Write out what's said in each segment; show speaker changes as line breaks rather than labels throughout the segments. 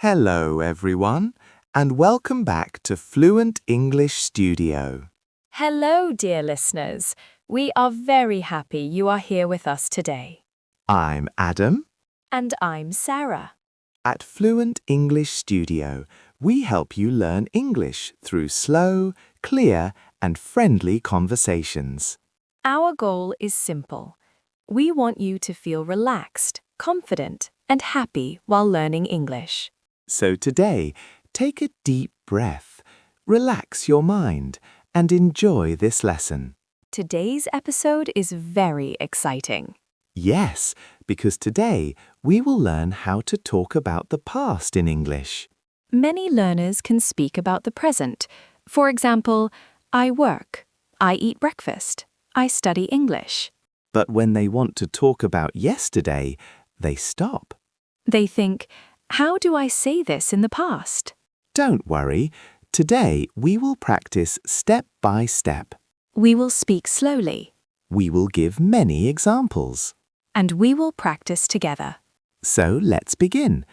Hello, everyone, and welcome back to Fluent English Studio.
Hello, dear listeners. We are very happy you are here with us today.
I'm Adam.
And I'm Sarah.
At Fluent English Studio, we help you learn English through slow, clear, and friendly conversations.
Our goal is simple. We want you to feel relaxed, confident, and happy while learning English.
So today, take a deep breath, relax your mind, and enjoy this lesson.
Today's episode is very exciting.
Yes, because today we will learn how to talk about the past in English.
Many learners can speak about the present. For example, I work, I eat breakfast, I study English.
But when they want to talk about yesterday, they stop.
They think, how do I say this in the past?
Don't worry, today we will practice step by step.
We will speak slowly.
We will give many examples.
And we will practice together.
So let's begin.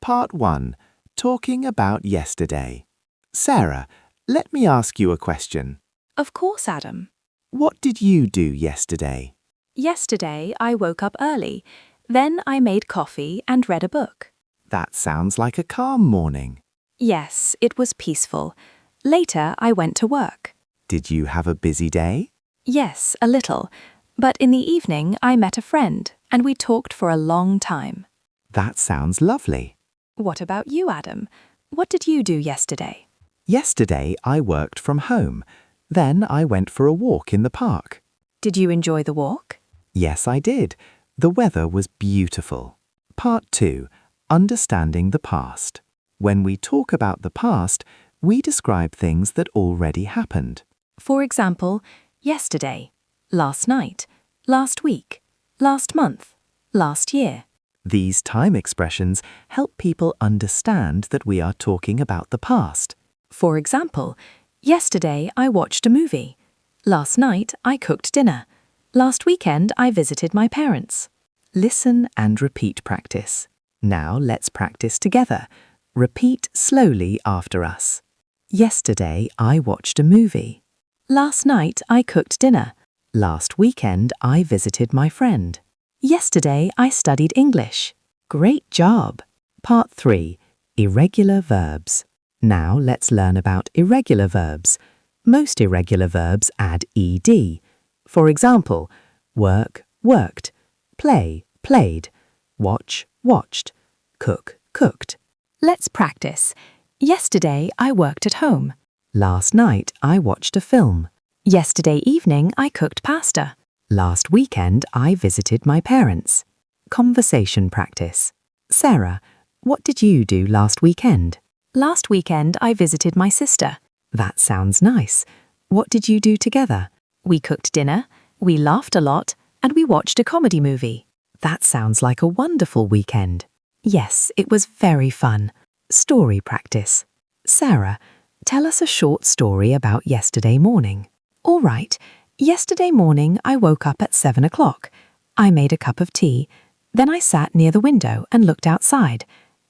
Part 1. Talking about yesterday. Sarah, let me ask you a question.
Of course, Adam.
What did you do yesterday?
Yesterday, I woke up early. Then I made coffee and read a book.
That sounds like a calm morning.
Yes, it was peaceful. Later, I went to work.
Did you have a busy day?
Yes, a little. But in the evening, I met a friend, and we talked for a long time.
That sounds lovely.
What about you, Adam? What did you do yesterday?
Yesterday, I worked from home. Then I went for a walk in the park.
Did you enjoy the walk?
Yes, I did. The weather was beautiful. Part 2. Understanding the past. When we talk about the past, we describe things that already happened.
For example, yesterday, last night, last week, last month, last year.
These time expressions help people understand that we are talking about the past.
For example, yesterday I watched a movie. Last night I cooked dinner. Last weekend I visited my parents.
Listen and repeat practice. Now let's practice together. Repeat slowly after us. Yesterday I watched a movie.
Last night I cooked dinner.
Last weekend I visited my friend.
Yesterday I studied English.
Great job! Part 3. Irregular verbs. Now let's learn about irregular verbs. Most irregular verbs add ed. For example, work, worked, play, played, watch, watched, cook, cooked.
Let's practice. Yesterday I worked at home.
Last night I watched a film.
Yesterday evening I cooked pasta.
Last weekend I visited my parents. Conversation practice. Sarah, what did you do last weekend?
Last weekend I visited my sister.
That sounds nice. What did you do together?
We cooked dinner, we laughed a lot, and we watched a comedy movie.
That sounds like a wonderful weekend.
Yes, it was very fun.
Story practice. Sarah, tell us a short story about yesterday morning.
All right. Yesterday morning I woke up at 7 o'clock. I made a cup of tea. Then I sat near the window and looked outside.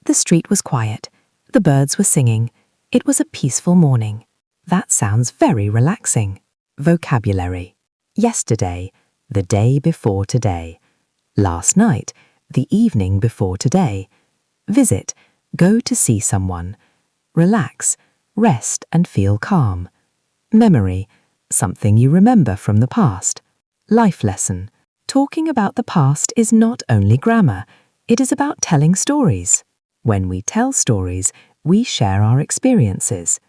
The street was quiet. The birds were singing. It was a peaceful morning.
That sounds very relaxing. Vocabulary. Yesterday, the day before today. Last night, the evening before today. Visit, go to see someone. Relax, rest and feel calm. Memory, something you remember from the past. Life lesson. Talking about the past is not only grammar, it is about telling stories. When we tell stories, we share our experiences.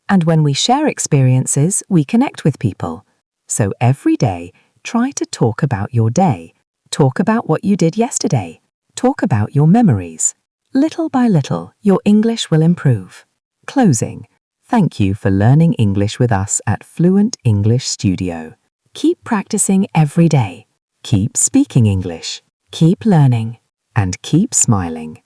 And when we share experiences, we connect with people. So every day, try to talk about your day. Talk about what you did yesterday. Talk about your memories. Little by little, your English will improve. Closing. Thank you for learning English with us at Fluent English Studio. Keep practicing every day. Keep speaking English. Keep learning. And keep smiling.